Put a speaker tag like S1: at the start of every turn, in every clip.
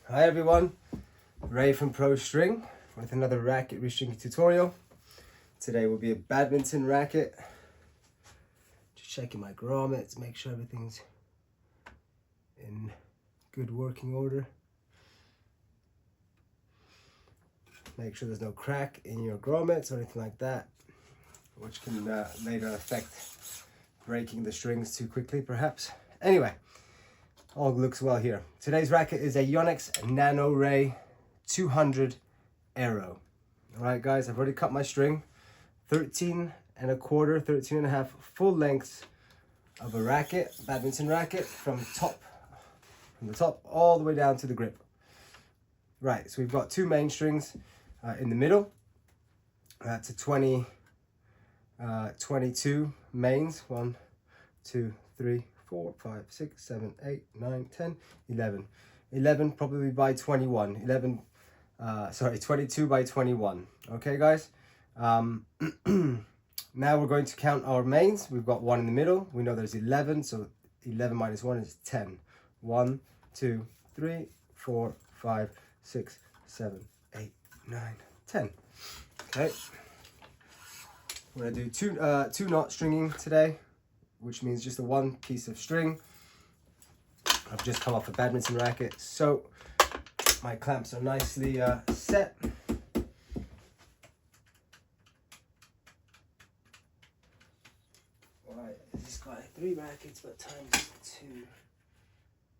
S1: Hi everyone, Ray from Pro String with another racket restringing tutorial. Today will be a badminton racket. Just checking my grommets, make sure everything's in good working order. Make sure there's no crack in your grommets or anything like that, which can later affect breaking the strings too quickly perhaps. Anyway, all looks well here. Today's racket is a Yonex Nanoray 200 aero. Alright guys, I've already cut my string. 13 and a quarter, 13 and a half full lengths of a racket, badminton racket, from the top all the way down to the grip. Right, so we've got two main strings in the middle. That's a 22 mains. 1, 2, 3, 4, 5, 6, 7, 8, 9, 10, 11. 11 probably by 21. 22 by 21. Okay, guys. Now we're going to count our mains. We've got one in the middle. We know there's 11, so 11 minus 1 is 10. 1, 2, 3, 4, 5, 6, 7, 8, 9, 10. Okay. We're going to do two knot stringing today, which means just the one piece of string. I've just come off a badminton racket, so my clamps are nicely set. Alright, this has got 3 rackets, but times 2.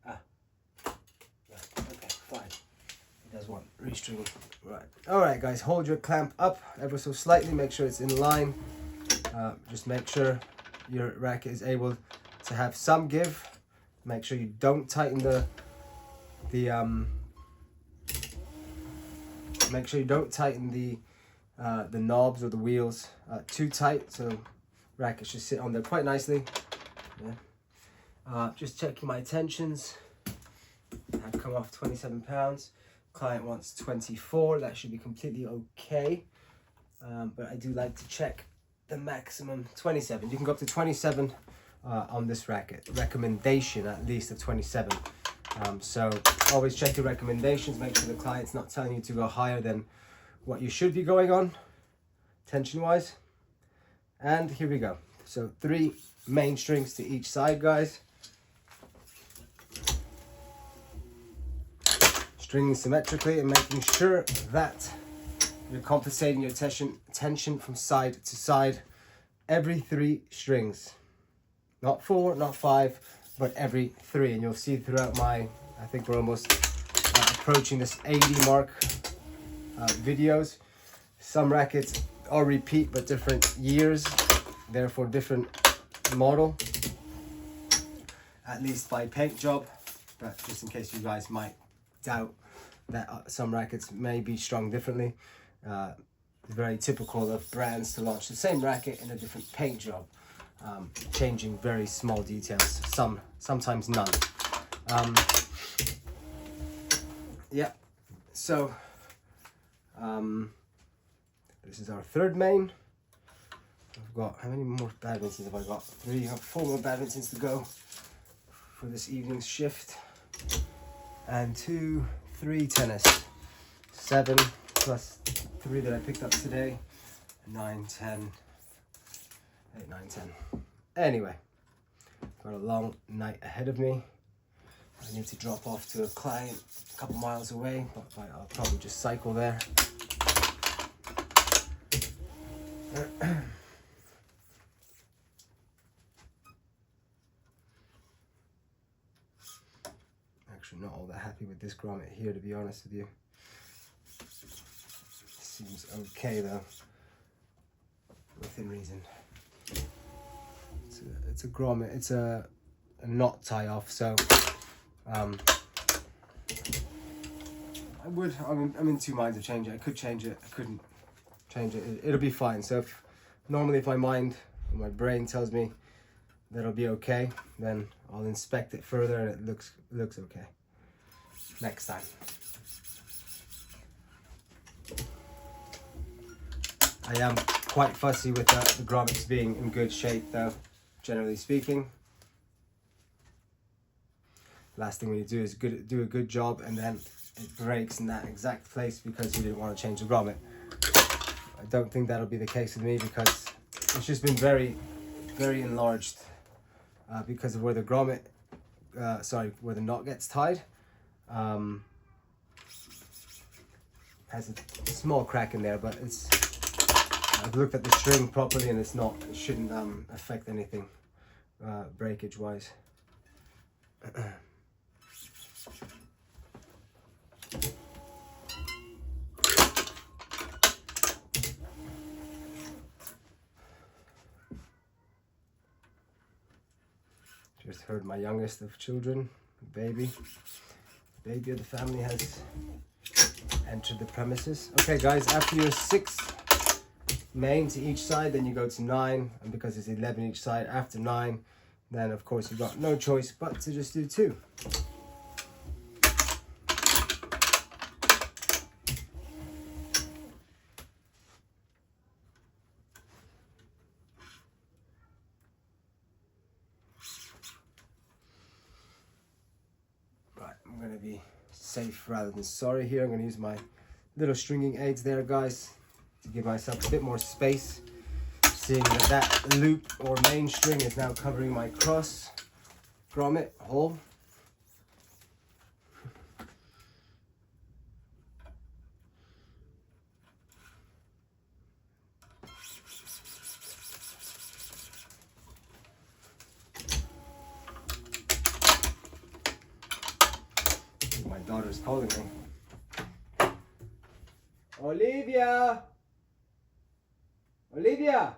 S1: Yeah, okay, fine. It does want restringing. Right. Alright guys, hold your clamp up ever so slightly, make sure it's in line. Just make sure your racket is able to have some give. Make sure you don't tighten the knobs or the wheels too tight, so racket should sit on there quite nicely. Yeah. Just checking my tensions. I've come off 27 pounds. Client wants 24. That should be completely okay. But I do like to check the maximum 27. You can go up to 27 on this racket. Recommendation at least of 27. So always check your recommendations. Make sure the client's not telling you to go higher than what you should be going on tension wise. And here we go. So 3 main strings to each side, guys. Stringing symmetrically and making sure that you're compensating your tension from side to side every 3 strings. Not 4, not 5, but every 3. And you'll see throughout my, I think we're almost approaching this 80 mark videos. Some rackets are repeat, but different years, therefore different model. At least by paint job, but just in case you guys might doubt that some rackets may be strung differently. Very typical of brands to launch the same racket in a different paint job, changing very small details, sometimes none. Yeah, so this is our 3rd main. I've got, how many more badmintons have I got? 3, I have 4 more badmintons to go for this evening's shift. And 2, 3 tennis. 7 plus 3 that I picked up today. 9, 10. 8, 9, 10. Anyway, got a long night ahead of me. I need to drop off to a client a couple miles away, but I'll probably just cycle there. Actually not all that happy with this grommet here, to be honest with you. Seems okay though, within reason. It's a grommet, it's a knot tie off, so I'm in 2 minds of changing it. I could change it, I couldn't change it. It'll be fine. So normally if my mind or my brain tells me that it'll be okay, then I'll inspect it further and it looks okay next time. I am quite fussy with the grommets being in good shape though, generally speaking. Last thing we need to do is do a good job and then it breaks in that exact place because you didn't want to change the grommet. I don't think that'll be the case with me because it's just been very, very enlarged because of where the grommet, where the knot gets tied. Has a small crack in there, but it's, I've looked at the string properly and it's not, it shouldn't affect anything breakage wise. Just heard my youngest of children, baby of the family, has entered the premises. Okay guys, after your 6 main to each side, then you go to 9, and because it's 11 each side, after 9, then of course you've got no choice but to just do 2. Right, I'm gonna be safe rather than sorry here. I'm gonna use my little stringing aids there, guys, to give myself a bit more space, seeing that that loop or main string is now covering my cross grommet hole. My daughter's calling me. Olivia! Olivia!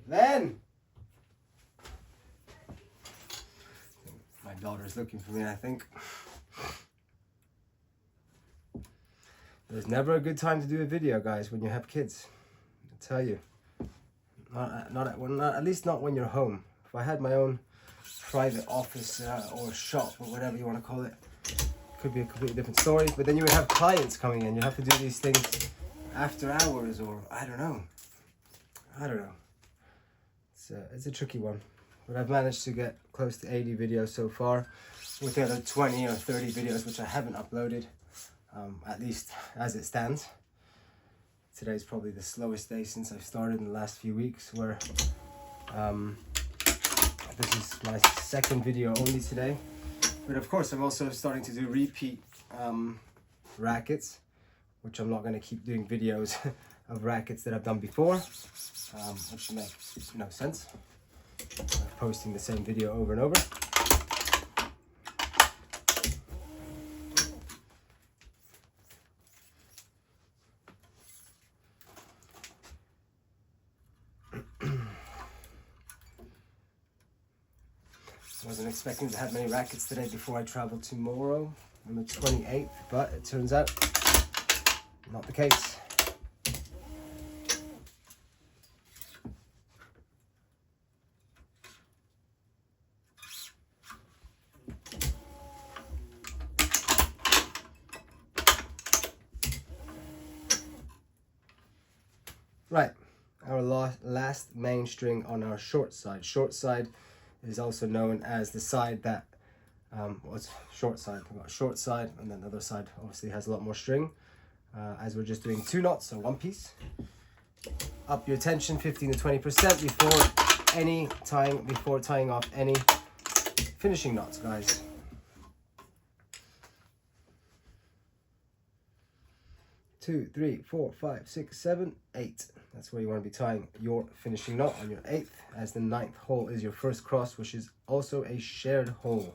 S1: Then! My daughter's looking for me, I think. There's never a good time to do a video, guys, when you have kids. I tell you. At least not when you're home. If I had my own private office or shop or whatever you want to call it, could be a completely different story. But then you would have clients coming in. You have to do these things after hours, or I don't know. It's a tricky one, but I've managed to get close to 80 videos so far, with the other 20 or 30 videos which I haven't uploaded, at least as it stands. Today's probably the slowest day since I've started in the last few weeks, where this is my 2nd video only today. But of course I'm also starting to do repeat rackets, which I'm not going to keep doing videos of rackets that I've done before, which makes no sense. Posting the same video over and over. Wasn't expecting to have many rackets today before I travel tomorrow on the 28th, but it turns out not the case. Right, our last main string on our short side. Short side is also known as the side that, it's short side. We've got short side, and then the other side obviously has a lot more string. As we're just doing 2 knots, so 1 piece. Up your tension 15 to 20% before tying off any finishing knots, guys. Two, 3, 4, 5, 6, 7, 8. That's where you want to be tying your finishing knot, on your 8th, as the 9th hole is your first cross, which is also a shared hole.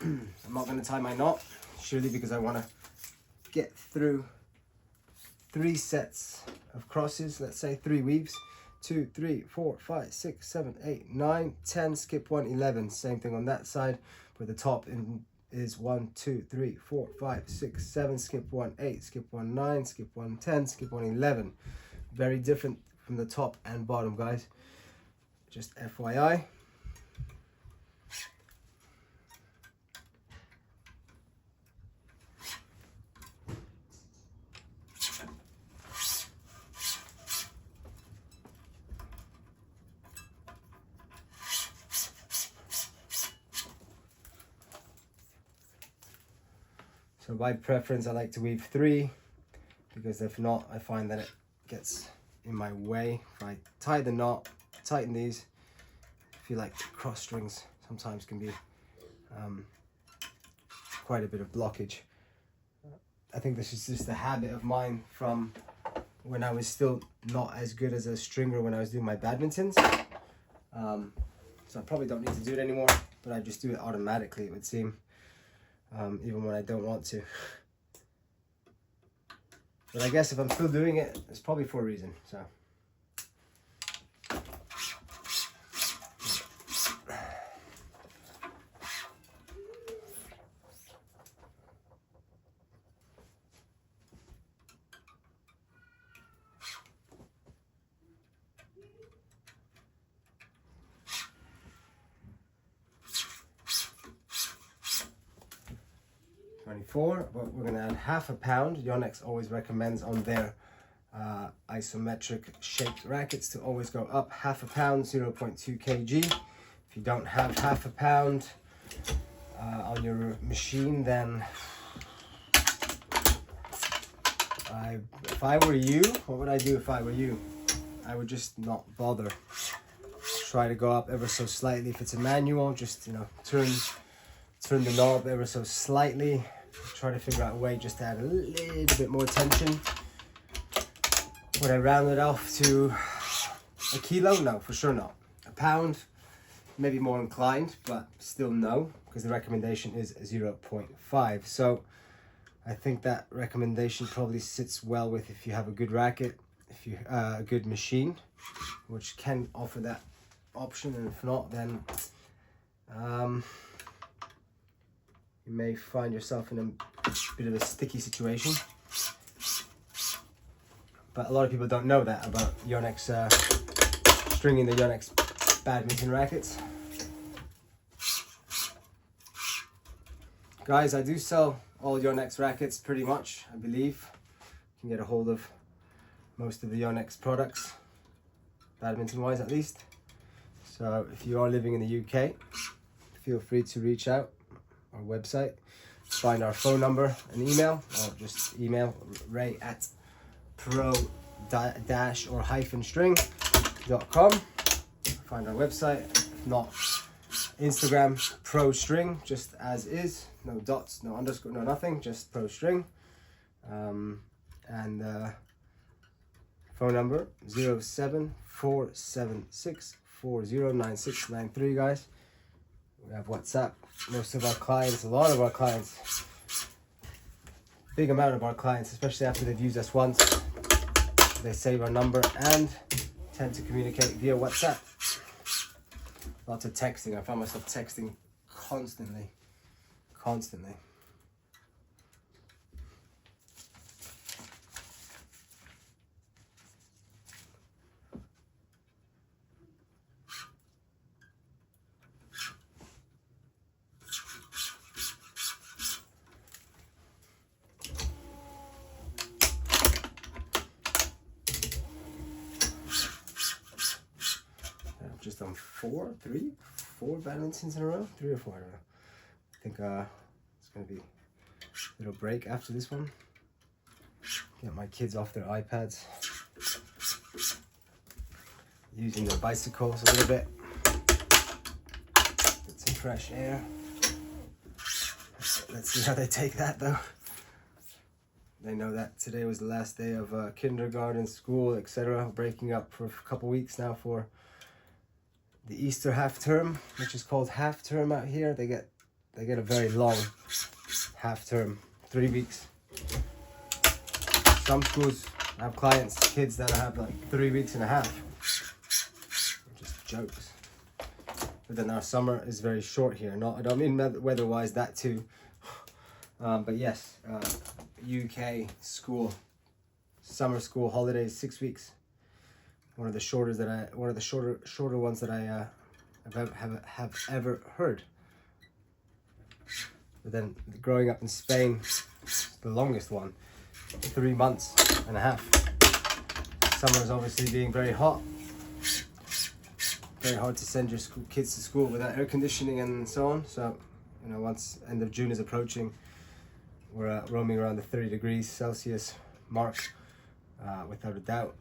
S1: I'm not going to tie my knot, surely, because I want to get through 3 sets of crosses, let's say 3 weaves. 2, 3, 4, 5, 6, 7, 8, 9, 10, skip 1, 11. Same thing on that side, where the top is 1, 2, 3, 4, 5, 6, 7, skip 1, 8, skip 1, 9, skip 1, 10, skip 1, 11. Very different from the top and bottom, guys. Just FYI. So by preference, I like to weave 3, because if not, I find that it gets in my way. If I tie the knot, tighten these, I feel like cross strings sometimes can be quite a bit of blockage. I think this is just a habit of mine from when I was still not as good as a stringer when I was doing my badmintons. So I probably don't need to do it anymore, but I just do it automatically, it would seem, even when I don't want to. But I guess if I'm still doing it, it's probably for a reason. So. 24, but we're going to add half a pound. Yonex always recommends on their isometric shaped rackets to always go up half a pound, 0.2 kg. If you don't have half a pound on your machine, then if I were you, what would I do if I were you? I would just not bother. Try to go up ever so slightly. If it's a manual, just, you know, turn the knob ever so slightly. Try to figure out a way just to add a little bit more tension. Would I round it off to a kilo? No, for sure not. A pound, maybe more inclined, but still no, because the recommendation is 0.5. So I think that recommendation probably sits well with if you have a good racket, if you a good machine, which can offer that option, and if not, then you may find yourself in a bit of a sticky situation. But a lot of people don't know that about Yonex, stringing the Yonex badminton rackets. Guys, I do sell all Yonex rackets pretty much, I believe. You can get a hold of most of the Yonex products, badminton wise at least. So if you are living in the UK, feel free to reach out our website, find our phone number and email, or just email ray at pro-string.com. Find our website. If not, Instagram pro string, just as is, no dots, no underscore, no nothing, just pro string. And phone number 07476409693, guys. We have WhatsApp. Most of our clients, a lot of our clients, big amount of our clients, especially after they've used us once, they save our number and tend to communicate via WhatsApp. Lots of texting. I find myself texting constantly. Just on four badmintons in a row, 3 or 4, I don't know. I think it's gonna be a little break after this one. Get my kids off their iPads, using their bicycles a little bit. Get some fresh air. Let's see how they take that though. They know that today was the last day of kindergarten, school, etc. Breaking up for a couple weeks now for the Easter half term, which is called half term out here. They get a very long half term, 3 weeks. Some schools have kids that have like 3 weeks and a half. Just jokes. But then our summer is very short here. I don't mean weather-wise that too. But yes, UK school, summer school holidays, 6 weeks. One of the shorter ones that I have ever heard. But then growing up in Spain, the longest one, 3 months and a half. Summer is obviously being very hot. Very hard to send your kids to school without air conditioning and so on. So, you know, once end of June is approaching, We're roaming around the 30 degrees Celsius mark, without a doubt.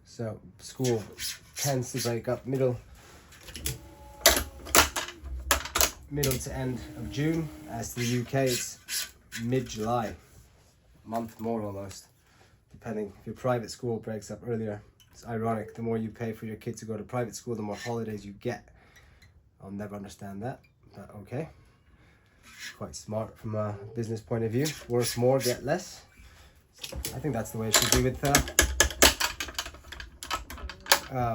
S1: So school tends to break up middle to end of June. As to the UK, it's mid-July, a month more almost, depending. If your private school breaks up earlier, it's ironic. The more you pay for your kid to go to private school, the more holidays you get. I'll never understand that, but okay. Quite smart from a business point of view. Work more, get less. I think that's the way it should be with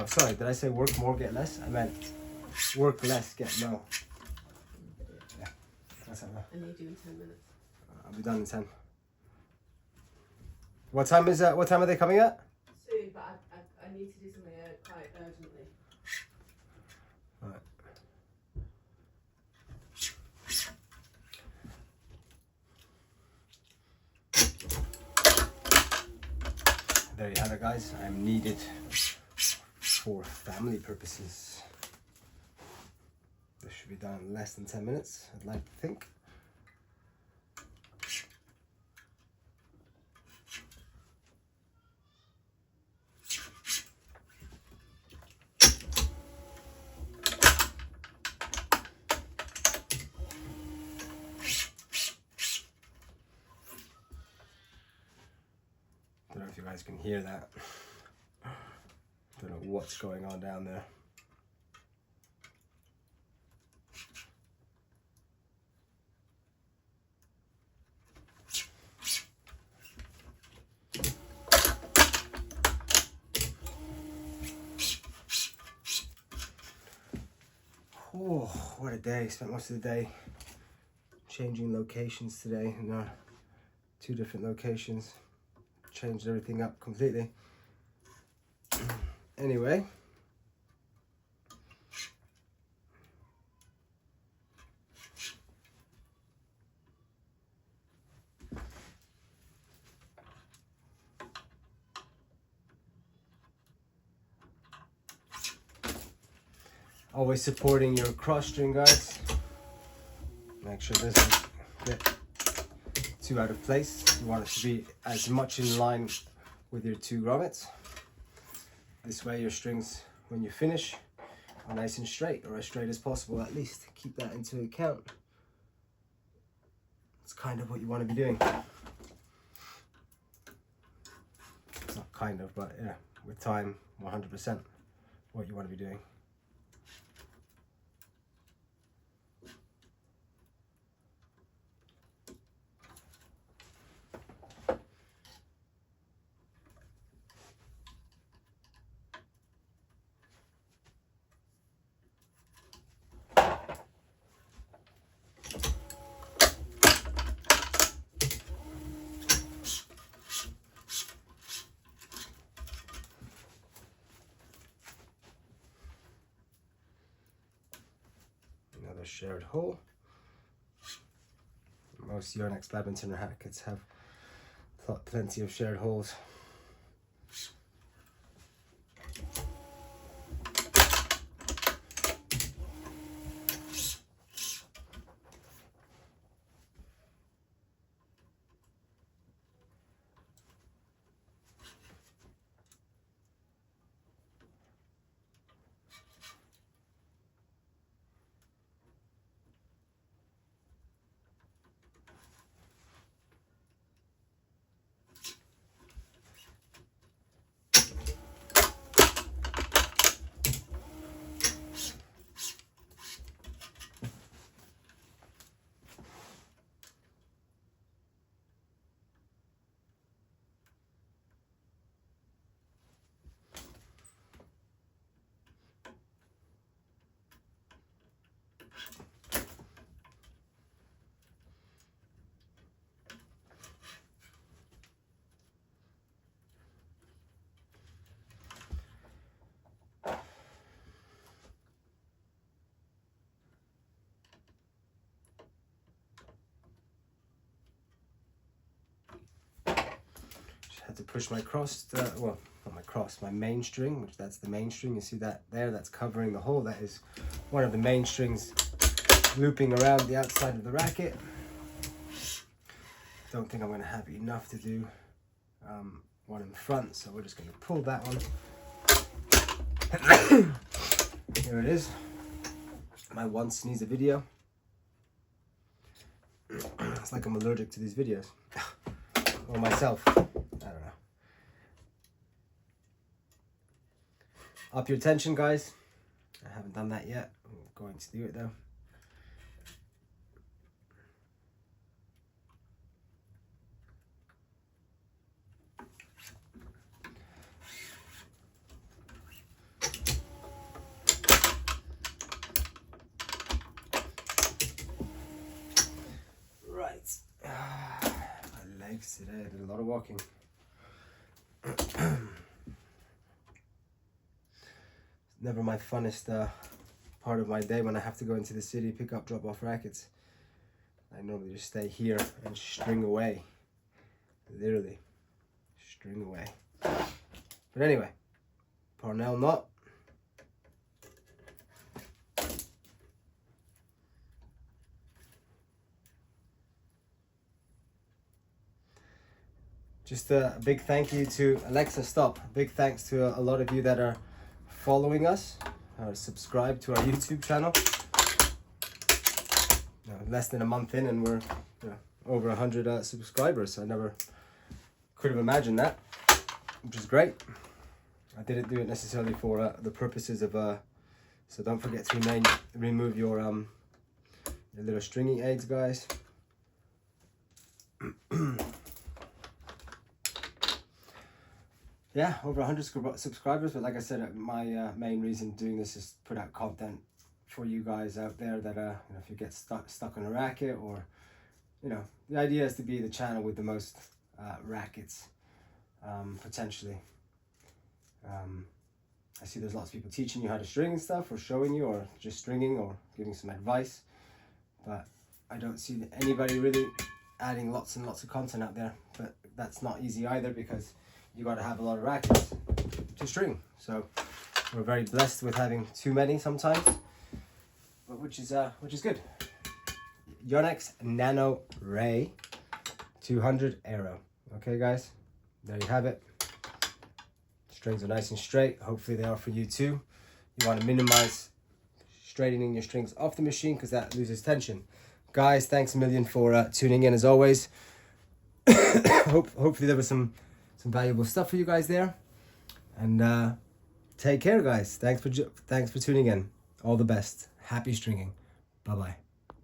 S1: sorry, did I say work more, get less? I meant work less, get more. Yeah, that's how.
S2: And you do in 10 minutes.
S1: I'll be done in 10. What time is that? What time are they coming at?
S2: Soon, but I need to do something quite urgently.
S1: Alright. There you have it, guys. I'm needed for family purposes. This should be done in less than 10 minutes, I'd like to think. Don't know if you guys can hear that. Don't know what's going on down there. Oh, what a day. Spent most of the day changing locations today in our 2 different locations. Changed everything up completely. Anyway, always supporting your cross string, guys. Make sure it doesn't get too out of place. You want it to be as much in line with your 2 grommets. This way your strings, when you finish, are nice and straight, or as straight as possible at least. Keep that into account. It's kind of what you want to be doing. It's not kind of, but yeah, with time, 100% what you want to be doing. Another shared hole. Most Yonex badminton rackets have plenty of shared holes. Had to push my cross, well, not my cross, my main string, which that's the main string. You see that there, that's covering the hole. That is one of the main strings looping around the outside of the racket. don't think I'm going to have enough to do one in front, so we're just going to pull that one. Here it is, my one sneeze a video. It's like I'm allergic to these videos, or myself, I don't know. Up your tension, guys. I haven't done that yet, I'm going to do it though. My legs today, I did a lot of walking. Never my funnest part of my day when I have to go into the city, pick up, drop off rackets. I normally just stay here and string away. Literally, string away. But anyway, Parnell knot. Just a big thank you to Alexa, stop. Big thanks to a lot of you that are following us or subscribe to our YouTube channel. Less than a month in and we're over 100 subscribers. I never could have imagined that, which is great. I didn't do it necessarily for the purposes of so don't forget to remove your little stringing aids, guys. Yeah, over 100 subscribers, but like I said, my main reason doing this is to put out content for you guys out there that if you get stuck on a racket, or the idea is to be the channel with the most rackets, potentially. I see there's lots of people teaching you how to string and stuff, or showing you, or just stringing, or giving some advice, but I don't see anybody really adding lots and lots of content out there. But that's not easy either, because you got to have a lot of rackets to string. So we're very blessed with having too many sometimes, but which is good. Yonex Nanoray 200 aero. Okay, guys, there you have it. Strings are nice and straight. Hopefully they are for you too. You want to minimize straightening your strings off the machine because that loses tension. Guys, thanks a million for tuning in as always. Hopefully there was some valuable stuff for you guys there, and take care, guys. Thanks for tuning in. All the best. Happy stringing. Bye bye.